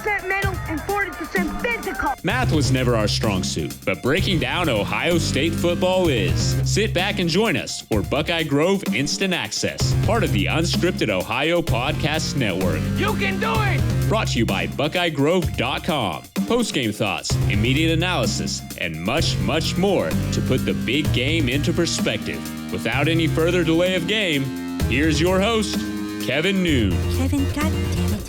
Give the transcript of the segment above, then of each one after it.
60% mental and 40% physical. Math was never our strong suit, but breaking down Ohio State football is. Sit back and join us for Buckeye Grove Instant Access, part of the Unscripted Ohio Podcast Network. You can do it! Brought to you by BuckeyeGrove.com. Post-game thoughts, immediate analysis, and much, much more to put the big game into perspective. Without any further delay of game, here's your host, Kevin Noon. Kevin, goddammit.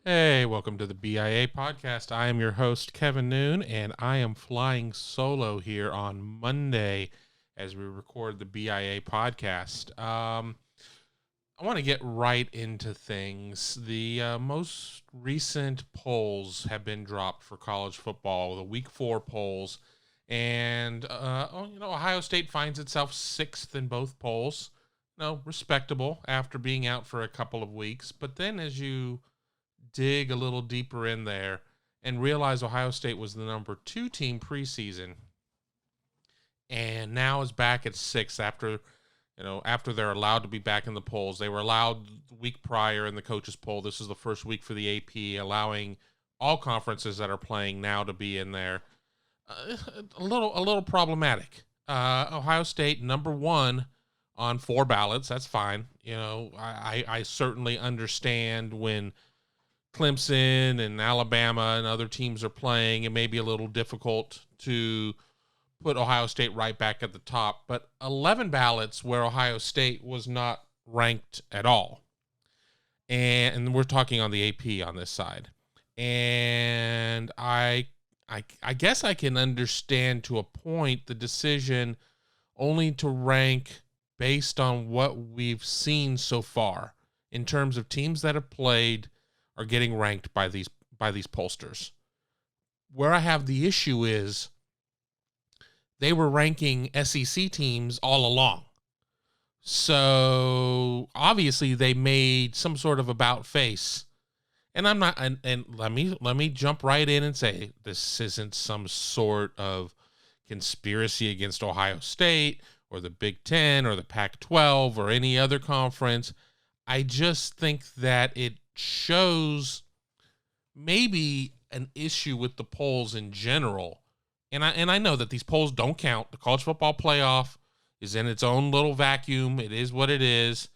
Hey, welcome to the BIA podcast. I am your host, Kevin Noon, and I am flying solo here on Monday as we record the BIA podcast. I want to get right into things. The most recent polls have been dropped for college football, the Week 4 polls, and Ohio State finds itself 6th in both polls. Respectable after being out for a couple of weeks. But then as you dig a little deeper in there and realize Ohio State was the number 2 team preseason and now is back at 6th after they're allowed to be back in the polls. They were allowed the week prior in the coaches poll. This is the first week for the AP, allowing all conferences that are playing now to be in there. A little problematic. Ohio State number 1 on 4 ballots. That's fine. I certainly understand when Clemson and Alabama and other teams are playing, it may be a little difficult to put Ohio State right back at the top, but 11 ballots where Ohio State was not ranked at all. And we're talking on the AP on this side. And I guess I can understand to a point the decision only to rank based on what we've seen so far in terms of teams that have played are getting ranked by these pollsters. Where I have the issue is they were ranking SEC teams all along. So obviously they made some sort of about face. And I'm not, and let me jump right in and say, this isn't some sort of conspiracy against Ohio State or the Big Ten or the Pac-12 or any other conference. I just think that it shows maybe an issue with the polls in general. And I know that these polls don't count. The college football playoff is in its own little vacuum. It is what it is.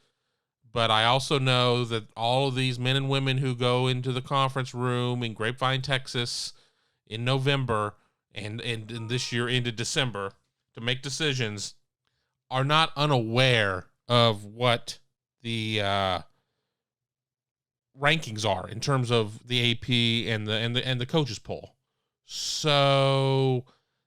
But I also know that all of these men and women who go into the conference room in Grapevine, Texas in November and this year into December to make decisions are not unaware of what the rankings are in terms of the AP and the coaches poll. So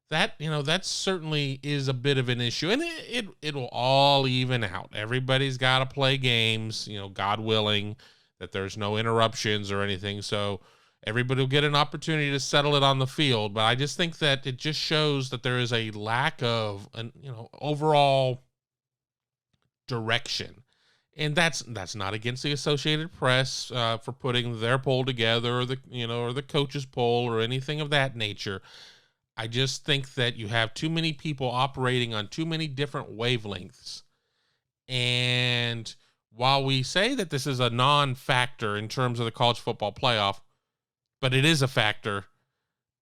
that certainly is a bit of an issue, and it will all even out. Everybody's got to play games, God willing, that there's no interruptions or anything. So everybody will get an opportunity to settle it on the field. But I just think that it just shows that there is a lack of overall direction. And that's not against the Associated Press for putting their poll together, or the coaches poll or anything of that nature. I just think that you have too many people operating on too many different wavelengths. And while we say that this is a non-factor in terms of the college football playoff, but it is a factor.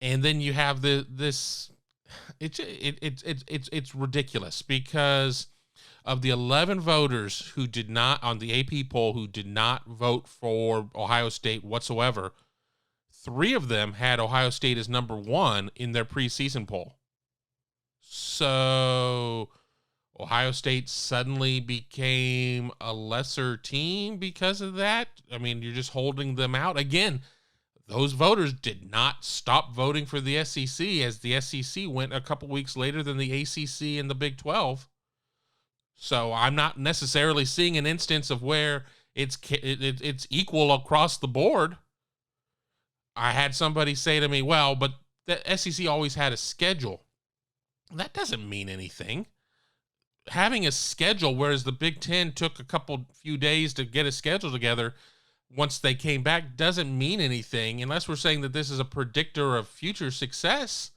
And then you have this. It's ridiculous because of the 11 voters who did not, on the AP poll, who did not vote for Ohio State whatsoever, 3 of them had Ohio State as number 1 in their preseason poll. So Ohio State suddenly became a lesser team because of that. I mean, you're just holding them out. Again, those voters did not stop voting for the SEC as the SEC went a couple weeks later than the ACC and the Big 12. So I'm not necessarily seeing an instance of where it's equal across the board. I had somebody say to me, well, but the SEC always had a schedule. That doesn't mean anything. Having a schedule, whereas the Big Ten took a few days to get a schedule together once they came back, doesn't mean anything unless we're saying that this is a predictor of future success.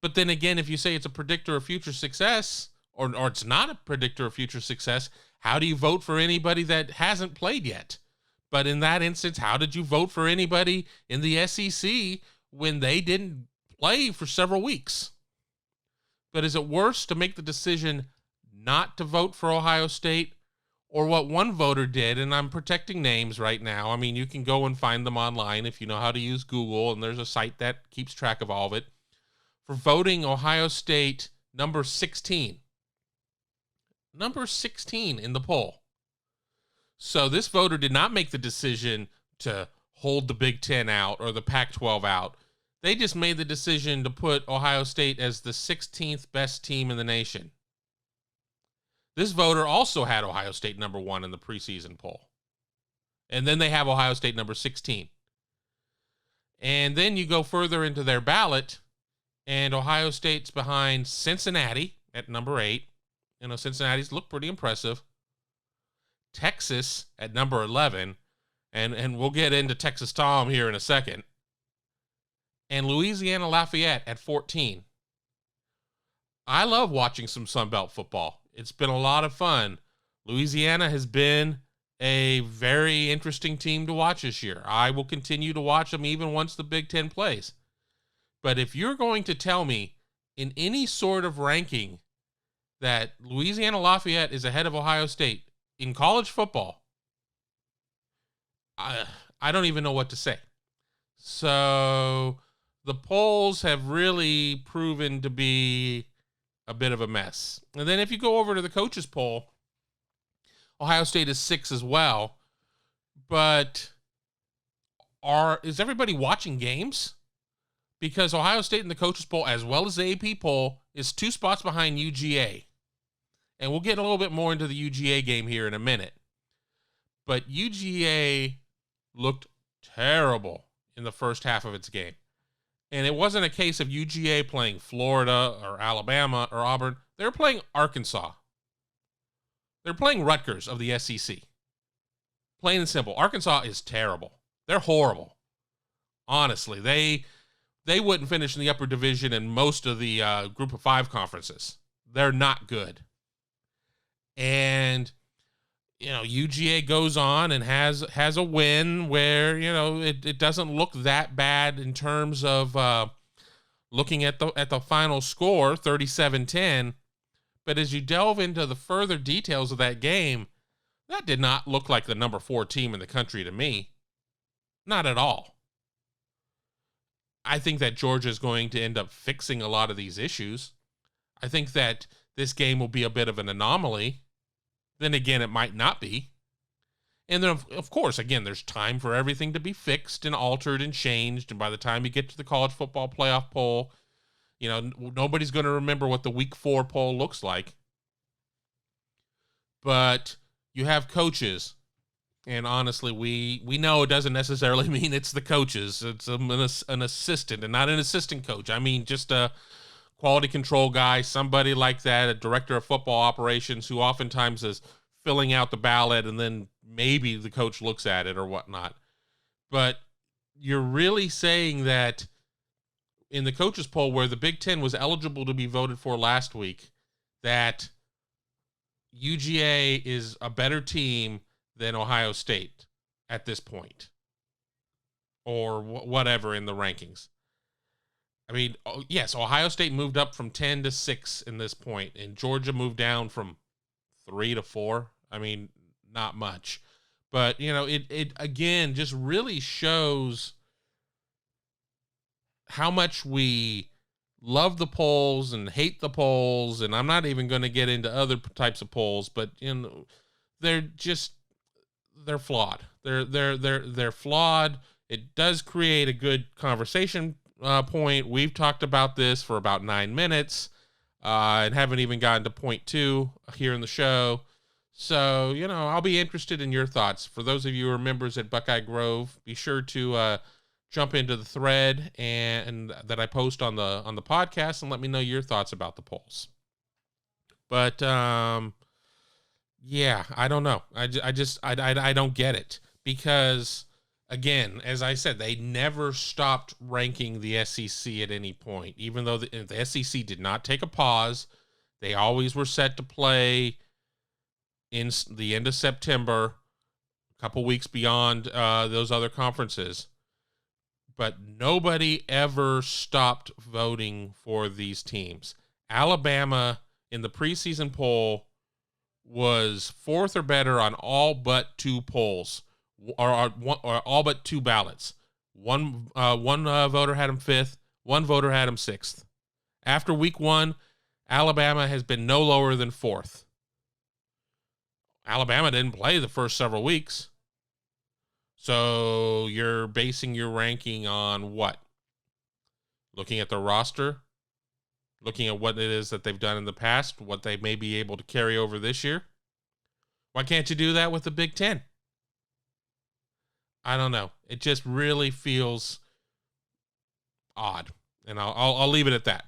But then again, if you say it's a predictor of future success, or it's not a predictor of future success, how do you vote for anybody that hasn't played yet? But in that instance, how did you vote for anybody in the SEC when they didn't play for several weeks? But is it worse to make the decision not to vote for Ohio State, or what one voter did? And I'm protecting names right now. I mean, you can go and find them online if you know how to use Google, and there's a site that keeps track of all of it, for voting Ohio State number 16. Number 16 in the poll. So this voter did not make the decision to hold the Big Ten out or the Pac-12 out. They just made the decision to put Ohio State as the 16th best team in the nation. This voter also had Ohio State number 1 in the preseason poll. And then they have Ohio State number 16. And then you go further into their ballot, and Ohio State's behind Cincinnati at number 8. You know, Cincinnati's look pretty impressive. Texas at number 11, and we'll get into Texas Tom here in a second. And Louisiana Lafayette at 14. I love watching some Sun Belt football. It's been a lot of fun. Louisiana has been a very interesting team to watch this year. I will continue to watch them even once the Big Ten plays. But if you're going to tell me in any sort of ranking that Louisiana Lafayette is ahead of Ohio State in college football, I don't even know what to say. So the polls have really proven to be a bit of a mess. And then if you go over to the coaches poll, Ohio State is 6 as well. But is everybody watching games? Because Ohio State in the coaches poll, as well as the AP poll, is 2 spots behind UGA. And we'll get a little bit more into the UGA game here in a minute. But UGA looked terrible in the first half of its game. And it wasn't a case of UGA playing Florida or Alabama or Auburn. They were playing Arkansas. They're playing Rutgers of the SEC. Plain and simple. Arkansas is terrible. They're horrible. Honestly, they wouldn't finish in the upper division in most of the group of 5 conferences. They're not good. And, you know, UGA goes on and has a win where, you know, it doesn't look that bad in terms of looking at the final score, 37-10. But as you delve into the further details of that game, that did not look like the number 4 team in the country to me. Not at all. I think that Georgia is going to end up fixing a lot of these issues. I think that this game will be a bit of an anomaly. Then again, it might not be. And then, of course, again, there's time for everything to be fixed and altered and changed. And by the time you get to the college football playoff poll, you know, nobody's going to remember what the week 4 poll looks like. But you have coaches. And honestly, we know it doesn't necessarily mean it's the coaches. It's an assistant, and not an assistant coach. I mean, just a quality control guy, somebody like that, a director of football operations who oftentimes is filling out the ballot, and then maybe the coach looks at it or whatnot. But you're really saying that in the coaches poll, where the Big Ten was eligible to be voted for last week, that UGA is a better team than Ohio State at this point, or whatever in the rankings. I mean, yes, Ohio State moved up from 10 to 6 in this point, and Georgia moved down from 3 to 4. I mean, not much. But, you know, it again just really shows how much we love the polls and hate the polls, and I'm not even going to get into other types of polls, but, you know, they're flawed. They're flawed. It does create a good conversation point. We've talked about this for about 9 minutes and haven't even gotten to point 2 here in the show. So, you know, I'll be interested in your thoughts. For those of you who are members at Buckeye Grove, be sure to jump into the thread and that I post on the podcast and let me know your thoughts about the polls. But yeah, I don't know. I don't get it, because again, as I said, they never stopped ranking the SEC at any point. Even though the SEC did not take a pause, they always were set to play in the end of September, couple weeks beyond those other conferences. But nobody ever stopped voting for these teams. Alabama in the preseason poll was fourth or better on all but two polls, or all but two ballots. One voter had him fifth. One voter had him sixth. After week 1, Alabama has been no lower than fourth. Alabama didn't play the first several weeks. So you're basing your ranking on what? Looking at the roster, looking at what it is that they've done in the past, what they may be able to carry over this year. Why can't you do that with the Big Ten? I don't know. It just really feels odd, and I'll leave it at that.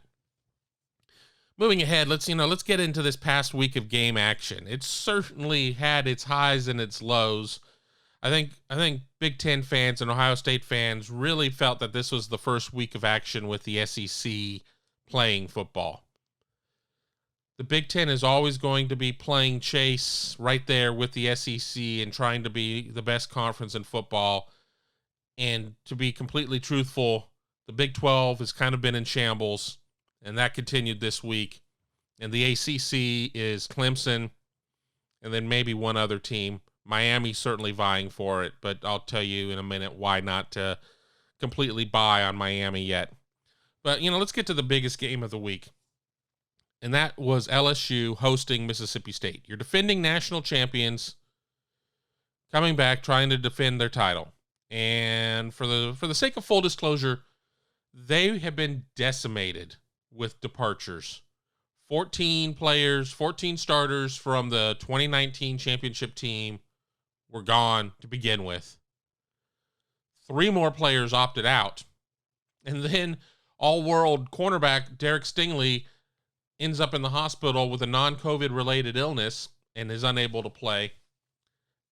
Moving ahead, let's get into this past week of game action. It certainly had its highs and its lows. I think Big Ten fans and Ohio State fans really felt that this was the first week of action with the SEC playing football. The Big Ten is always going to be playing chase right there with the SEC and trying to be the best conference in football. And to be completely truthful, the Big 12 has kind of been in shambles, and that continued this week. And the ACC is Clemson, and then maybe one other team. Miami's certainly vying for it, but I'll tell you in a minute why not to completely buy on Miami yet. But, let's get to the biggest game of the week. And that was LSU hosting Mississippi State. Your defending national champions coming back trying to defend their title. And for the sake of full disclosure, they have been decimated with departures. 14 players, 14 starters from the 2019 championship team were gone to begin with. 3 more players opted out. And then all-world cornerback Derek Stingley ends up in the hospital with a non-COVID related illness and is unable to play.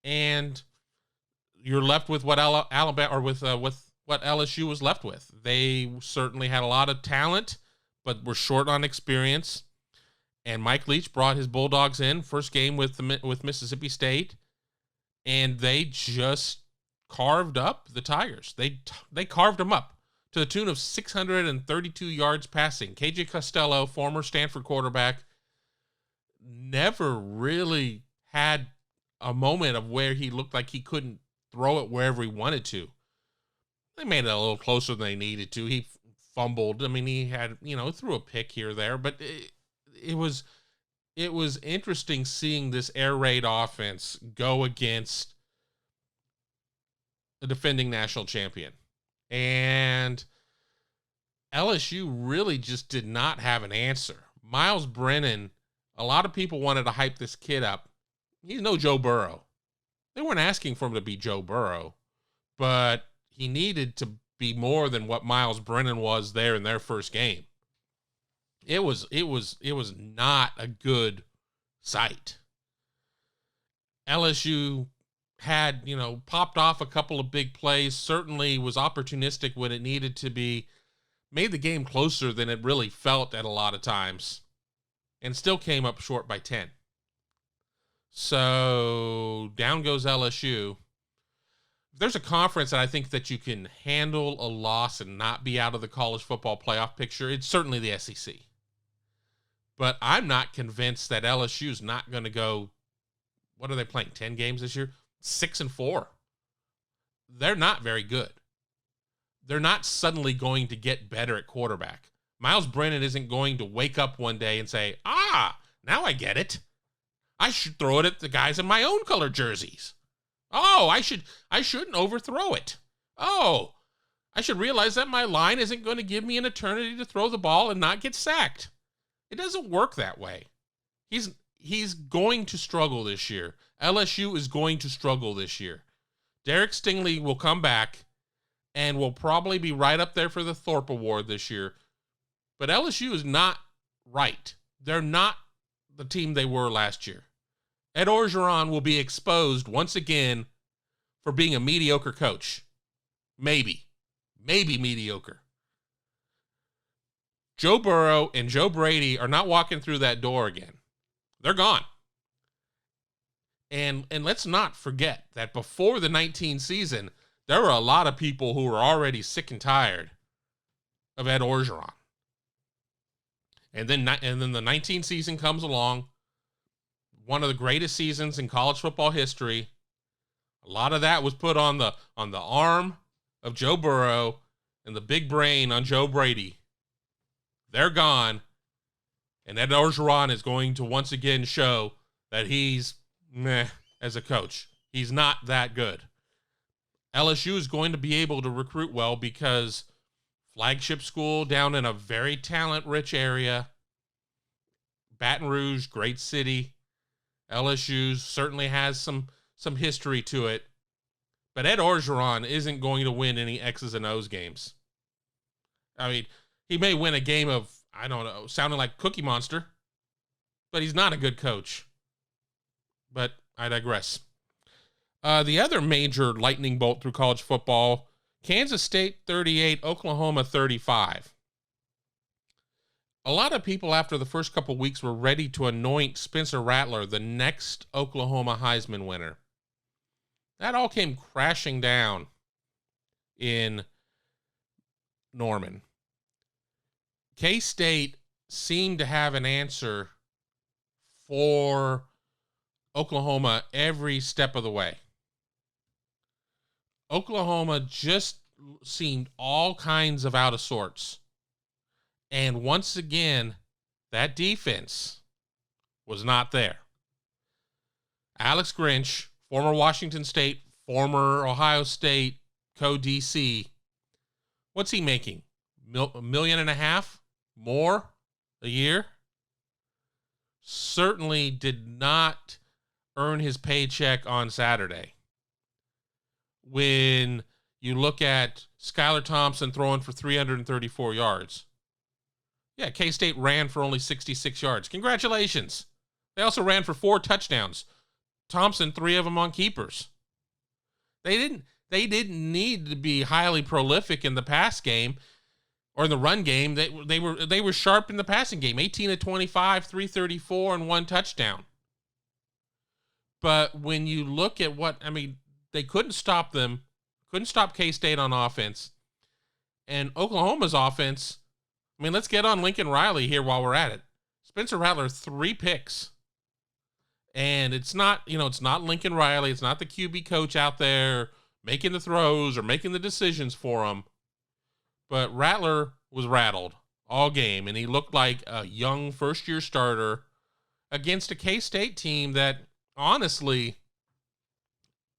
And you're left with what Alabama or with what LSU was left with. They certainly had a lot of talent, but were short on experience. And Mike Leach brought his Bulldogs in first game with Mississippi State, and they just carved up the Tigers. They carved them up to the tune of 632 yards passing. KJ Costello, former Stanford quarterback, never really had a moment of where he looked like he couldn't throw it wherever he wanted to. They made it a little closer than they needed to. He fumbled. I mean, he had, threw a pick here or there, but it was interesting seeing this air raid offense go against the defending national champion. And LSU really just did not have an answer. Miles Brennan, a lot of people wanted to hype this kid up. He's no Joe Burrow. They weren't asking for him to be Joe Burrow, but he needed to be more than what Miles Brennan was there in their first game. It was not a good sight. LSU had, popped off a couple of big plays, certainly was opportunistic when it needed to be, made the game closer than it really felt at a lot of times, and still came up short by 10. So down goes LSU. If there's a conference that I think that you can handle a loss and not be out of the college football playoff picture, it's certainly the SEC. But I'm not convinced that LSU is not going to go, what are they playing, 10 games this year? 6-4. They're not very good. They're not suddenly going to get better at quarterback. Miles Brennan isn't going to wake up one day and say, now I get it. I should throw it at the guys in my own color jerseys. Oh, I shouldn't overthrow it. Oh, I should realize that my line isn't going to give me an eternity to throw the ball and not get sacked. It doesn't work that way. He's going to struggle this year. LSU is going to struggle this year. Derek Stingley will come back and will probably be right up there for the Thorpe Award this year. But LSU is not right. They're not the team they were last year. Ed Orgeron will be exposed once again for being a mediocre coach. Maybe mediocre. Joe Burrow and Joe Brady are not walking through that door again. They're gone. And let's not forget that before the 19 season, there were a lot of people who were already sick and tired of Ed Orgeron. And then the 19 season comes along, one of the greatest seasons in college football history. A lot of that was put on the arm of Joe Burrow and the big brain on Joe Brady. They're gone, and Ed Orgeron is going to once again show that he's meh as a coach. He's not that good. LSU is going to be able to recruit well because flagship school down in a very talent-rich area. Baton Rouge, great city. LSU certainly has some history to it. But Ed Orgeron isn't going to win any X's and O's games. I mean, he may win a game of, I don't know, sounding like Cookie Monster, but he's not a good coach. But I digress. The other major lightning bolt through college football, Kansas State 38, Oklahoma 35. A lot of people after the first couple weeks were ready to anoint Spencer Rattler the next Oklahoma Heisman winner. That all came crashing down in Norman. K-State seemed to have an answer for Oklahoma every step of the way. Oklahoma just seemed all kinds of out of sorts. And once again, that defense was not there. Alex Grinch, former Washington State, former Ohio State co-DC, what's he making? $1.5 million more a year? Certainly did not earn his paycheck on Saturday. When you look at Skylar Thompson throwing for 334 yards. Yeah, K-State ran for only 66 yards. Congratulations. They also ran for 4 touchdowns. Thompson, 3 of them on keepers. They didn't need to be highly prolific in the pass game or in the run game. They were sharp in the passing game. 18 of 25, 334, and 1 touchdown. But when you look at they couldn't stop them. Couldn't stop K-State on offense. And Oklahoma's offense, let's get on Lincoln Riley here while we're at it. Spencer Rattler, 3 picks. And it's not Lincoln Riley. It's not the QB coach out there making the throws or making the decisions for him. But Rattler was rattled all game, and he looked like a young first-year starter against a K-State team that, honestly,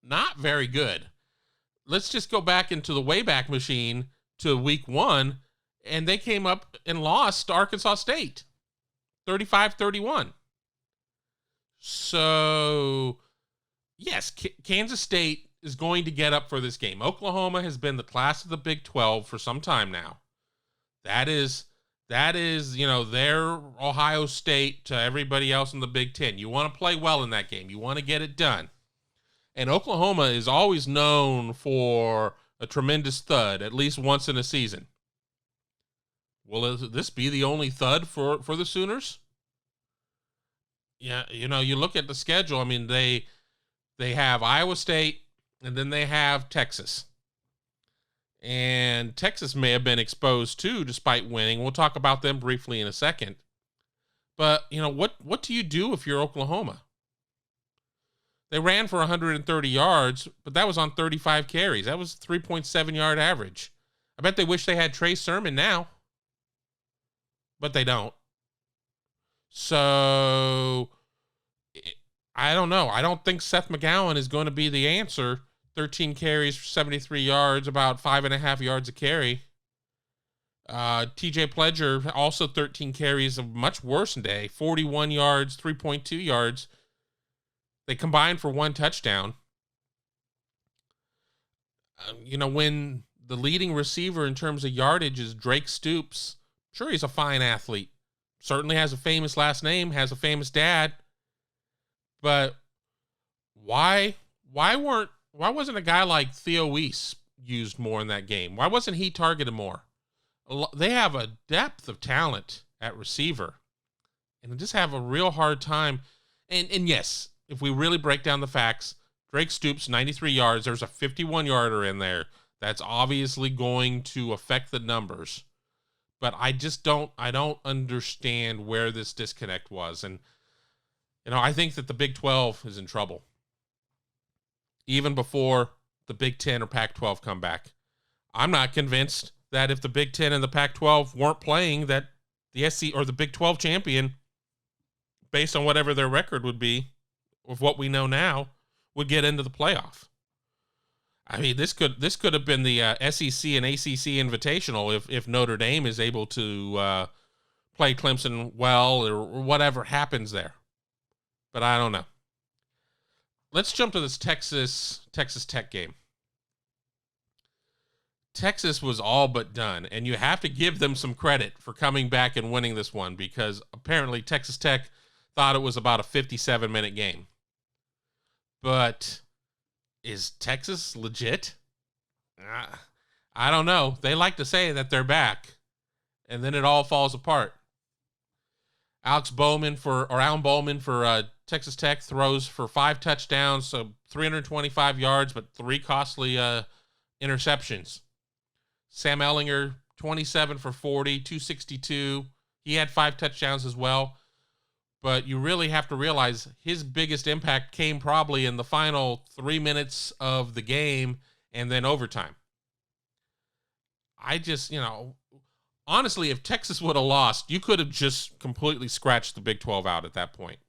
not very good. Let's just go back into the Wayback Machine to week 1, and they came up and lost to Arkansas State, 35-31. So, yes, Kansas State is going to get up for this game. Oklahoma has been the class of the Big 12 for some time now. That is, their Ohio State to everybody else in the Big 10. You want to play well in that game. You want to get it done. And Oklahoma is always known for a tremendous thud, at least once in a season. Will this be the only thud for the Sooners? Yeah, you look at the schedule. They have Iowa State, and then they have Texas. And Texas may have been exposed too, despite winning. We'll talk about them briefly in a second. But, what do you do if you're Oklahoma? They ran for 130 yards, but that was on 35 carries. That was 3.7 yard average. I bet they wish they had Trey Sermon now, but they don't. So, I don't know. I don't think Seth McGowan is going to be the answer. 13 carries for 73 yards, about 5.5 yards a carry. TJ Pledger, also 13 carries, a much worse day. 41 yards, 3.2 yards. They combined for 1 touchdown. When the leading receiver in terms of yardage is Drake Stoops, sure, he's a fine athlete. Certainly has a famous last name, has a famous dad. But why wasn't a guy like Theo Weiss used more in that game? Why wasn't he targeted more? They have a depth of talent at receiver, and just have a real hard time. And yes, if we really break down the facts, Drake Stoops, 93 yards. There's a 51-yarder in there. That's obviously going to affect the numbers. But I don't understand where this disconnect was. And, I think that the Big 12 is in trouble. Even before the Big 10 or Pac-12 come back. I'm not convinced that if the Big 10 and the Pac-12 weren't playing, that the SC or the Big 12 champion, based on whatever their record would be, of what we know now, would get into the playoff. I mean, this could have been the SEC and ACC Invitational if Notre Dame is able to play Clemson well or whatever happens there. But I don't know. Let's jump to this Texas Tech game. Texas was all but done, and you have to give them some credit for coming back and winning this one, because apparently Texas Tech thought it was about a 57-minute game. But is Texas legit? I don't know. They like to say that they're back, and then it all falls apart. Alan Bowman for Texas Tech throws for 5 touchdowns, so 325 yards, but 3 costly interceptions. Sam Ehlinger, 27 for 40, 262. He had 5 touchdowns as well. But you really have to realize his biggest impact came probably in the final 3 minutes of the game and then overtime. I just, honestly, if Texas would have lost, you could have just completely scratched the Big 12 out at that point.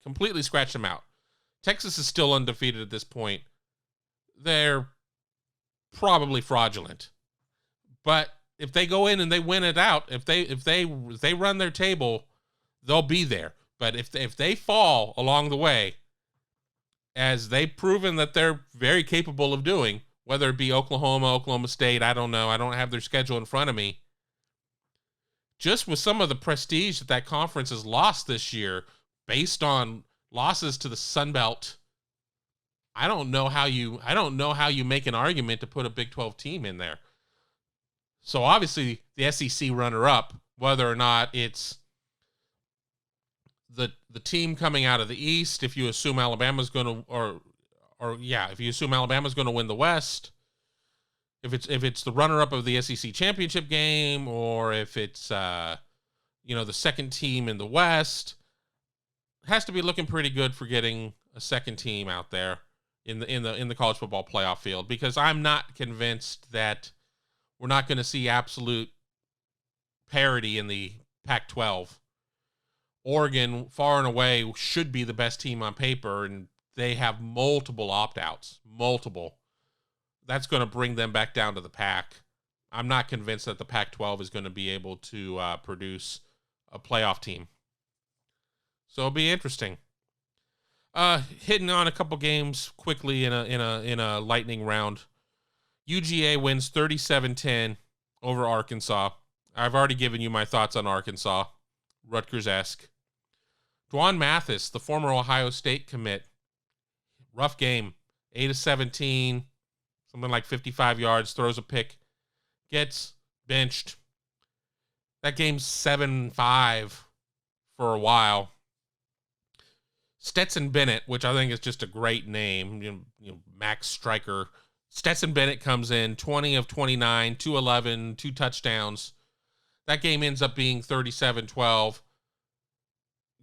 Completely scratched them out. Texas is still undefeated at this point. They're probably fraudulent. But if they go in and they win it out, if they run their table, they'll be there. But if they fall along the way, as they've proven that they're very capable of doing, whether it be Oklahoma, Oklahoma State, I don't know. I don't have their schedule in front of me. Just with some of the prestige that conference has lost this year, based on losses to the Sun Belt, I don't know how you make an argument to put a Big 12 team in there. So obviously the SEC runner-up, whether or not it's the team coming out of the East, if you assume Alabama's going to, if you assume Alabama's going to win the West, if it's the runner-up of the SEC championship game, or if it's the second team in the West, it has to be looking pretty good for getting a second team out there in the college football playoff field, because I'm not convinced that we're not going to see absolute parity in the Pac-12. Oregon, far and away, should be the best team on paper, and they have multiple opt-outs. Multiple. That's going to bring them back down to the Pac. I'm not convinced that the Pac-12 is going to be able to produce a playoff team. So it'll be interesting. Hitting on a couple games quickly in a lightning round. UGA wins 37-10 over Arkansas. I've already given you my thoughts on Arkansas. Rutgers-esque. Dwan Mathis, the former Ohio State commit. Rough game. 8-17. Something like 55 yards. Throws a pick. Gets benched. That game's 7-5 for a while. Stetson Bennett, which I think is just a great name. Max Striker. Stetson Bennett comes in, 20 of 29, 211, 2 touchdowns. That game ends up being 37-12.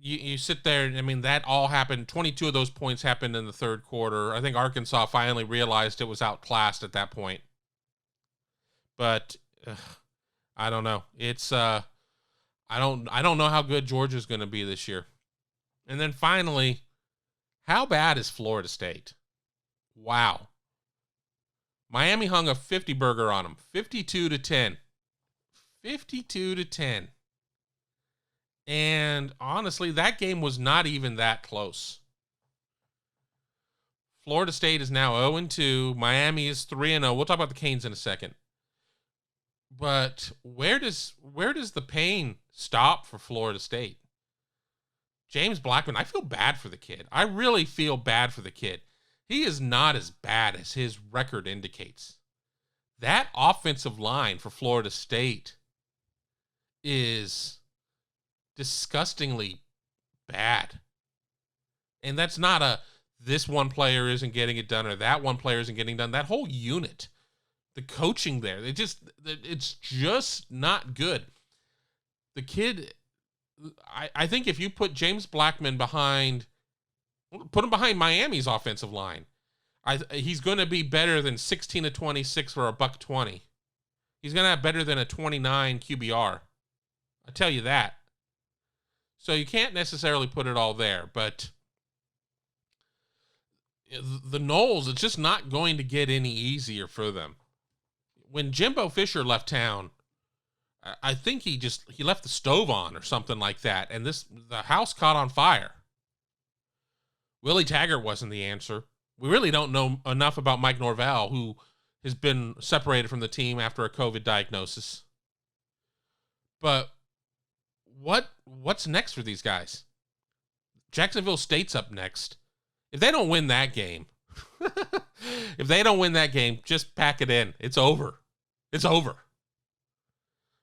You sit there, that all happened. 22 of those points happened in the third quarter. I think Arkansas finally realized it was outclassed at that point. But I don't know. It's I don't know how good Georgia's going to be this year. And then finally, how bad is Florida State? Wow. Miami hung a 50 burger on them, 52-10. 52-10. And honestly, that game was not even that close. Florida State is now 0-2. Miami is 3-0. We'll talk about the Canes in a second. But where does the pain stop for Florida State? James Blackman, I feel bad for the kid. I really feel bad for the kid. He is not as bad as his record indicates. That offensive line for Florida State is disgustingly bad. And that's not this one player isn't getting it done or that one player isn't getting done. That whole unit, the coaching there, it's just not good. The kid, I think if you put James Blackman put him behind Miami's offensive line, he's going to be better than 16 to 26 for a $120. He's going to have better than a 29 QBR. I tell you that. So you can't necessarily put it all there, but the Noles, it's just not going to get any easier for them. When Jimbo Fisher left town, I think he left the stove on or something like that, and the house caught on fire. Willie Taggart wasn't the answer. We really don't know enough about Mike Norvell, who has been separated from the team after a COVID diagnosis. But what's next for these guys? Jacksonville State's up next. If they don't win that game, just pack it in. It's over. It's over.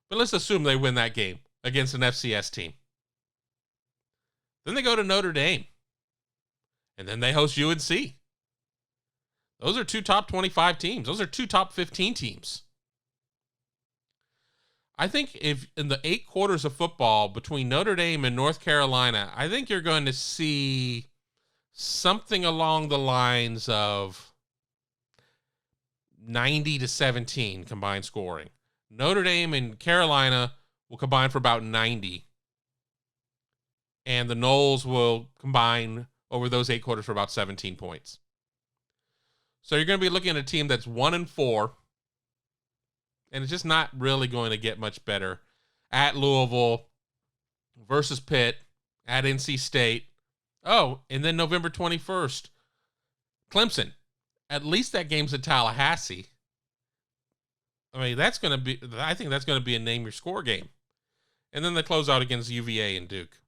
But let's assume they win that game against an FCS team. Then they go to Notre Dame. And then they host UNC. Those are two top 25 teams. Those are two top 15 teams. I think if in the 8 quarters of football between Notre Dame and North Carolina, I think you're going to see something along the lines of 90 to 17 combined scoring. Notre Dame and Carolina will combine for about 90. And the Noles will combine over those 8 quarters for about 17 points. So you're going to be looking at a team that's 1-4, and it's just not really going to get much better. At Louisville versus Pitt, at NC State. Oh, and then November 21st, Clemson. At least that game's in Tallahassee. I mean, I think that's going to be a name your score game. And then they close out against UVA and Duke.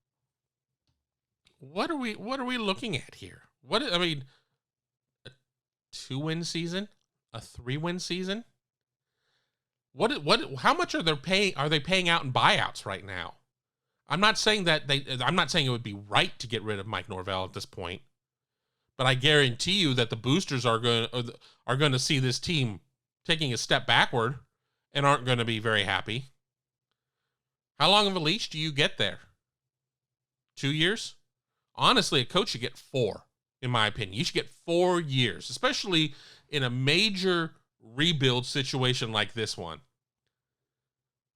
What are we looking at here? A 2-win season? A 3-win season? How much are they paying out in buyouts right now? I'm not saying it would be right to get rid of Mike Norvell at this point, but I guarantee you that the boosters are going to see this team taking a step backward and aren't going to be very happy. How long of a leash do you get there? 2 years? Honestly, a coach should get 4, in my opinion. You should get 4 years, especially in a major rebuild situation like this one.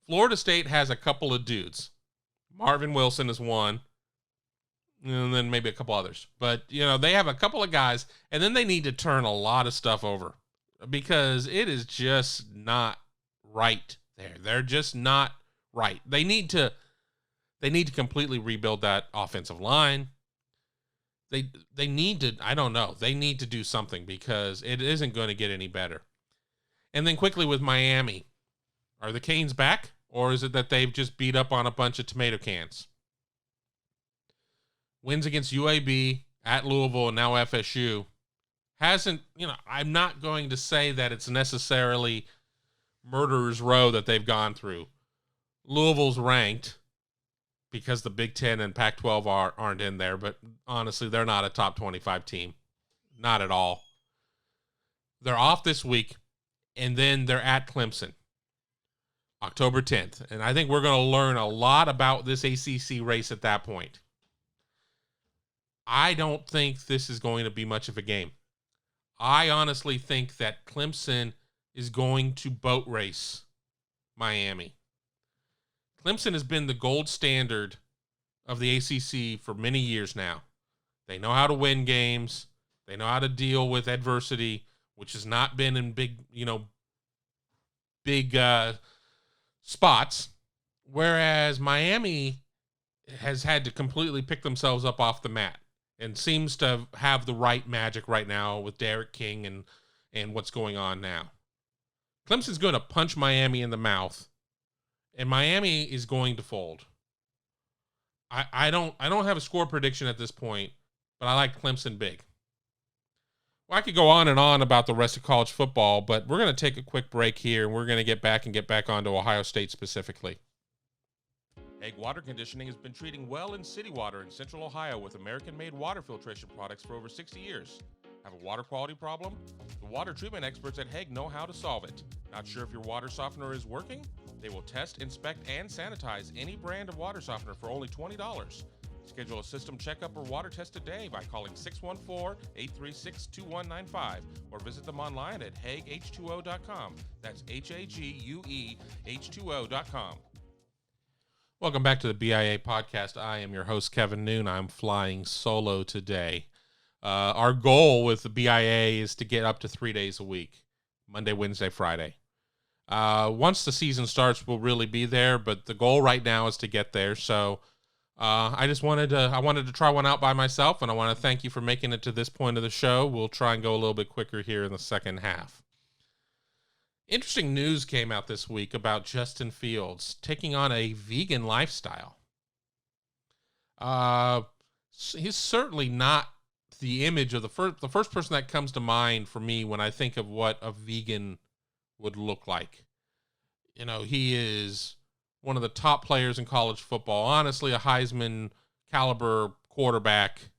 Florida State has a couple of dudes. Marvin Wilson is one, and then maybe a couple others. But, they have a couple of guys, and then they need to turn a lot of stuff over because it is just not right there. They're just not right. They need to completely rebuild that offensive line. They need to, I don't know, they need to do something because it isn't going to get any better. And then quickly with Miami, are the Canes back, or is it that they've just beat up on a bunch of tomato cans? Wins against UAB, at Louisville, and now FSU. I'm not going to say that it's necessarily murderer's row that they've gone through. Louisville's ranked because the Big Ten and Pac-12 aren't in there, but honestly, they're not a top 25 team. Not at all. They're off this week, and then they're at Clemson, October 10th. And I think we're going to learn a lot about this ACC race at that point. I don't think this is going to be much of a game. I honestly think that Clemson is going to boat race Miami. Clemson has been the gold standard of the ACC for many years now. They know how to win games. They know how to deal with adversity, which has not been in big spots. Whereas Miami has had to completely pick themselves up off the mat and seems to have the right magic right now with Derek King and what's going on now. Clemson's going to punch Miami in the mouth, and Miami is going to fold. I don't have a score prediction at this point, but I like Clemson big. Well, I could go on and on about the rest of college football, but we're going to take a quick break here, and we're going to get back onto Ohio State specifically. Hague Water Conditioning has been treating well in city water in Central Ohio with American-made water filtration products for over 60 years. Have a water quality problem? The water treatment experts at Hague know how to solve it. Not sure if your water softener is working? They will test, inspect, and sanitize any brand of water softener for only $20. Schedule a system checkup or water test today by calling 614-836-2195 or visit them online at HagueH2O.com. That's HAGUE H2O.com. Welcome back to the BIA podcast. I am your host, Kevin Noon. I'm flying solo today. Our goal with the BIA is to get up to 3 days a week, Monday, Wednesday, Friday. Once the season starts, we'll really be there, but the goal right now is to get there. So I wanted to try one out by myself, and I want to thank you for making it to this point of the show. We'll try and go a little bit quicker here in the second half. Interesting news came out this week about Justin Fields taking on a vegan lifestyle. He's certainly not the image of the first person that comes to mind for me when I think of what a vegan would look like. You know, he is one of the top players in college football. Honestly, a Heisman caliber quarterback.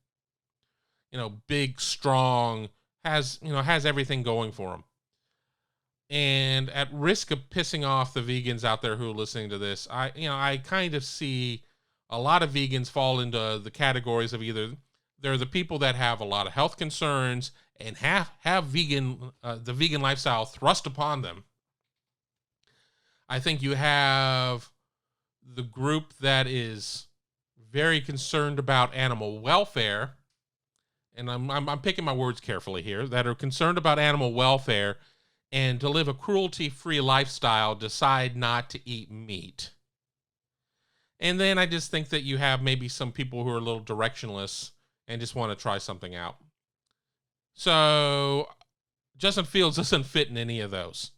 You know, big, strong, has everything going for him. And at risk of pissing off the vegans out there who are listening to this, I kind of see a lot of vegans fall into the categories of either they're the people that have a lot of health concerns and have the vegan lifestyle thrust upon them. I think you have the group that is very concerned about animal welfare, and I'm picking my words carefully here, that are concerned about animal welfare and to live a cruelty-free lifestyle decide not to eat meat. And then I just think that you have maybe some people who are a little directionless and just want to try something out. So Justin Fields doesn't fit in any of those.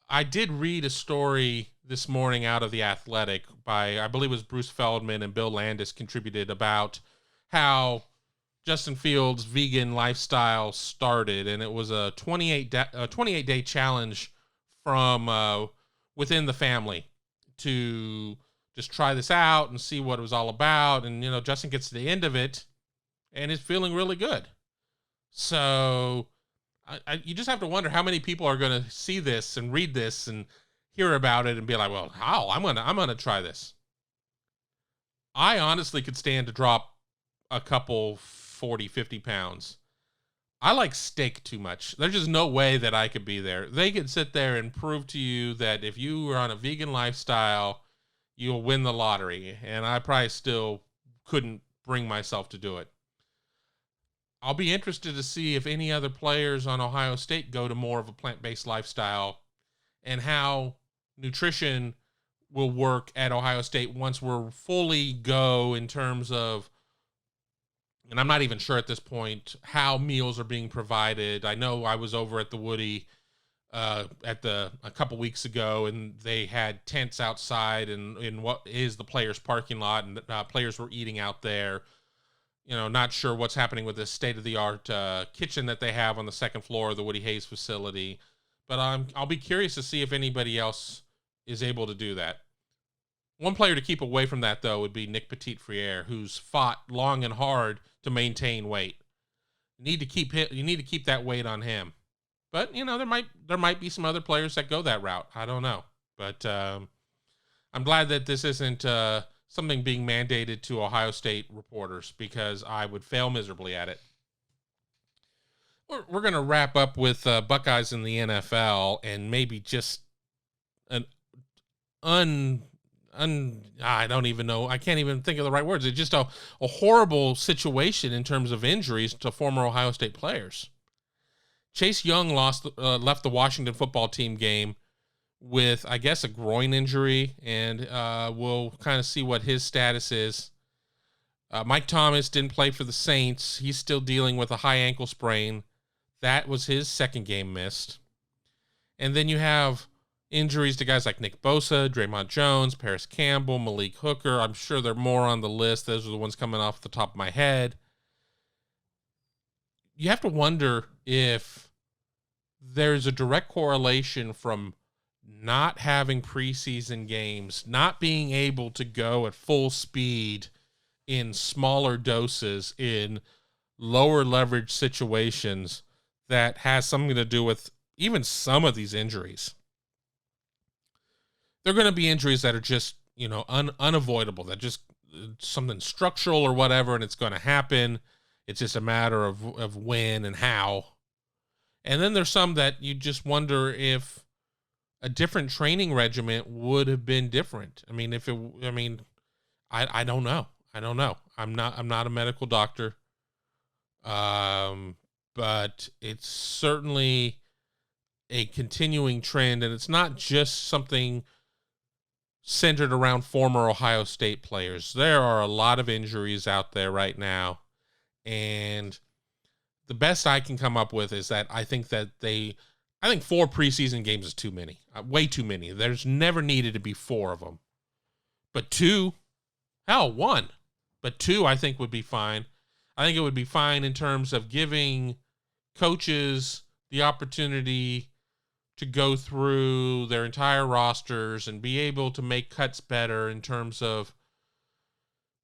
I did read a story this morning out of The Athletic by, I believe it was Bruce Feldman and Bill Landis contributed, about how Justin Fields' vegan lifestyle started, and it was a 28-day challenge from within the family to just try this out and see what it was all about. And, Justin gets to the end of it and is feeling really good. So you just have to wonder how many people are going to see this and read this and hear about it and be like, well, how? I'm gonna try this. I honestly could stand to drop a couple 40, 50 pounds. I like steak too much. There's just no way that I could be there. They could sit there and prove to you that if you were on a vegan lifestyle, you'll win the lottery. And I probably still couldn't bring myself to do it. I'll be interested to see if any other players on Ohio State go to more of a plant-based lifestyle and how nutrition will work at Ohio State once we're fully go in terms of, and I'm not even sure at this point how meals are being provided. I know I was over at the Woody a couple weeks ago, and they had tents outside and in what is the players' parking lot, and players were eating out there. Not sure what's happening with this state-of-the-art kitchen that they have on the second floor of the Woody Hayes facility, but I'll be curious to see if anybody else is able to do that. One player to keep away from that, though, would be Nick Petit-Frere, who's fought long and hard to maintain weight. You need to keep that weight on him. But there might be some other players that go that route. I don't know, but I'm glad that this isn't something being mandated to Ohio State reporters, because I would fail miserably at it. We're going to wrap up with Buckeyes in the NFL and maybe just an I don't even know. I can't even think of the right words. It's just a horrible situation in terms of injuries to former Ohio State players. Chase Young left the Washington football team game with, I guess, a groin injury, and we'll kind of see what his status is. Mike Thomas didn't play for the Saints. He's still dealing with a high ankle sprain. That was his second game missed. And then you have injuries to guys like Nick Bosa, Draymond Jones, Paris Campbell, Malik Hooker. I'm sure there are more on the list. Those are the ones coming off the top of my head. You have to wonder if there's a direct correlation from not having preseason games, not being able to go at full speed in smaller doses in lower leverage situations, that has something to do with even some of these injuries. They're going to be injuries that are just, unavoidable, that just something structural or whatever, and it's going to happen. It's just a matter of when and how. And then there's some that you just wonder if a different training regimen would have been different. I don't know. I'm not a medical doctor. But it's certainly a continuing trend, and it's not just something centered around former Ohio State players. There are a lot of injuries out there right now, and the best I can come up with is that I think 4 preseason games is too many, way too many. There's never needed to be 4 of them, but 2, 1, but 2 I think would be fine. I think it would be fine in terms of giving coaches the opportunity to go through their entire rosters and be able to make cuts better in terms of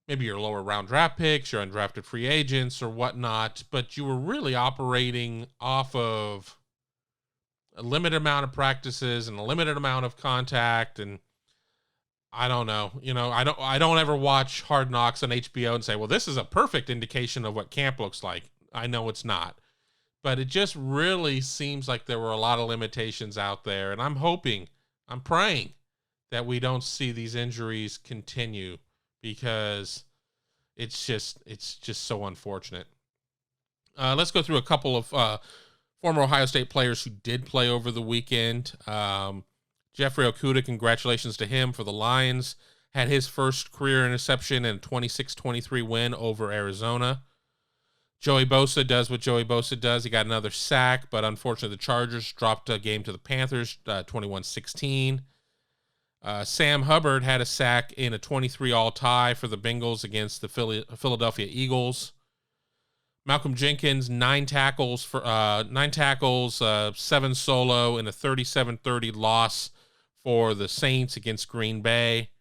maybe your lower round draft picks, your undrafted free agents or whatnot, but you were really operating off of a limited amount of practices and a limited amount of contact. And I don't know, I don't ever watch Hard Knocks on HBO and say, well, this is a perfect indication of what camp looks like. I know it's not. But it just really seems like there were a lot of limitations out there. And I'm praying that we don't see these injuries continue, because it's just so unfortunate. Let's go through a couple of former Ohio State players who did play over the weekend. Jeffrey Okudah, congratulations to him for the Lions. Had his first career interception in a 26-23 win over Arizona. Joey Bosa does what Joey Bosa does. He got another sack, but unfortunately the Chargers dropped a game to the Panthers, 21-16. Sam Hubbard had a sack in a 23-all tie for the Bengals against the Philadelphia Eagles. Malcolm Jenkins, 9 tackles, 7 solo in a 37-30 loss for the Saints against Green Bay.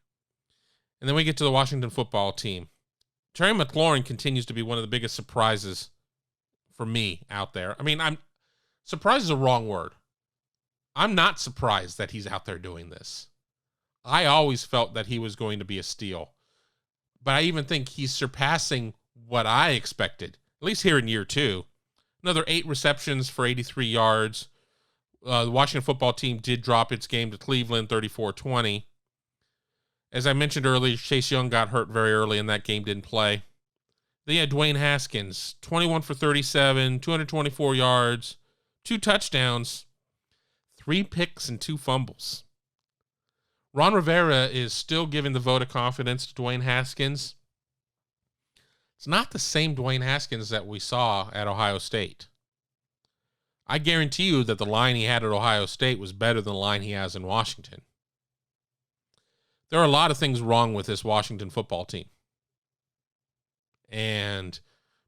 And then we get to the Washington football team. Terry McLaurin continues to be one of the biggest surprises for me out there. Surprise is a wrong word. I'm not surprised that he's out there doing this. I always felt that he was going to be a steal. But I even think he's surpassing what I expected, at least here in year 2. Another 8 receptions for 83 yards. The Washington football team did drop its game to Cleveland, 34-20. As I mentioned earlier, Chase Young got hurt very early in that game, didn't play. Then you had Dwayne Haskins, 21 for 37, 224 yards, 2 touchdowns, 3 picks, and 2 fumbles. Ron Rivera is still giving the vote of confidence to Dwayne Haskins. It's not the same Dwayne Haskins that we saw at Ohio State. I guarantee you that the line he had at Ohio State was better than the line he has in Washington. There are a lot of things wrong with this Washington football team. And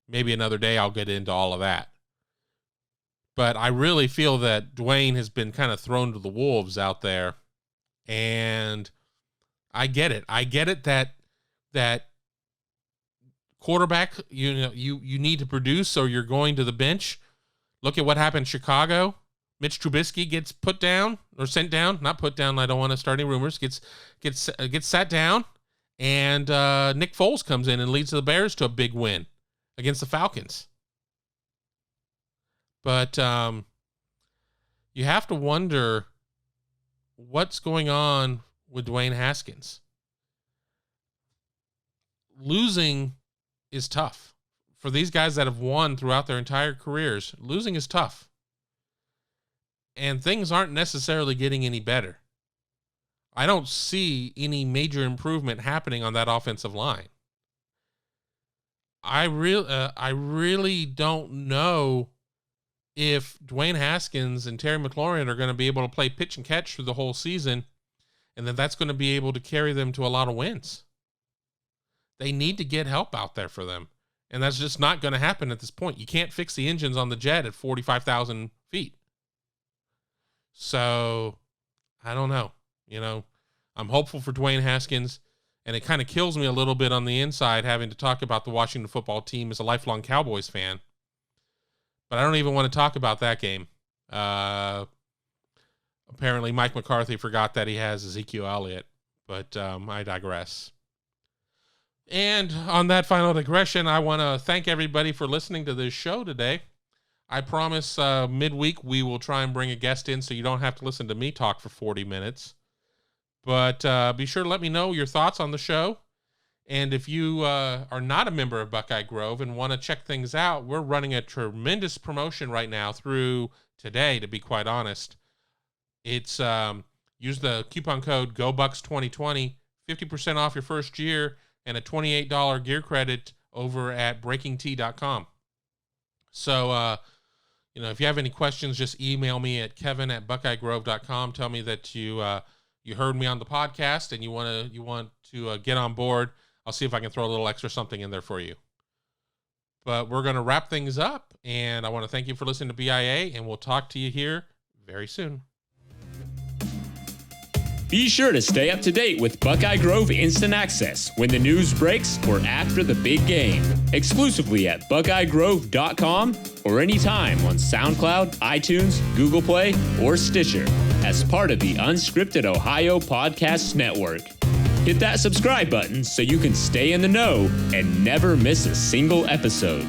maybe another day I'll get into all of that. But I really feel that Dwayne has been kind of thrown to the wolves out there. And I get it. I get it that quarterback, you need to produce or you're going to the bench. Look at what happened in Chicago. Mitch Trubisky gets put down or sent down, not put down. I don't want to start any rumors. Gets sat down, and Nick Foles comes in and leads the Bears to a big win against the Falcons. But you have to wonder what's going on with Dwayne Haskins. Losing is tough for these guys that have won throughout their entire careers. Losing is tough. And things aren't necessarily getting any better. I don't see any major improvement happening on that offensive line. I really don't know if Dwayne Haskins and Terry McLaurin are going to be able to play pitch and catch through the whole season, and then that's going to be able to carry them to a lot of wins. They need to get help out there for them, and that's just not going to happen at this point. You can't fix the engines on the jet at 45,000 feet. So I don't know. I'm hopeful for Dwayne Haskins, and it kind of kills me a little bit on the inside having to talk about the Washington football team as a lifelong Cowboys fan. But I don't even want to talk about that game. Apparently, Mike McCarthy forgot that he has Ezekiel Elliott, but I digress. And on that final digression, I want to thank everybody for listening to this show today. I promise midweek we will try and bring a guest in so you don't have to listen to me talk for 40 minutes. But be sure to let me know your thoughts on the show. And if you are not a member of Buckeye Grove and want to check things out, we're running a tremendous promotion right now through today, to be quite honest. It's use the coupon code GOBUCKS2020, 50% off your first year, and a $28 gear credit over at breakingt.com. So, if you have any questions, just email me at kevin@buckeyegrove.com. Tell me that you heard me on the podcast and you want to get on board. I'll see if I can throw a little extra something in there for you. But we're going to wrap things up, and I want to thank you for listening to BIA, and we'll talk to you here very soon. Be sure to stay up to date with Buckeye Grove Instant Access when the news breaks or after the big game, exclusively at buckeyegrove.com or anytime on SoundCloud, iTunes, Google Play, or Stitcher as part of the Unscripted Ohio Podcasts Network. Hit that subscribe button so you can stay in the know and never miss a single episode.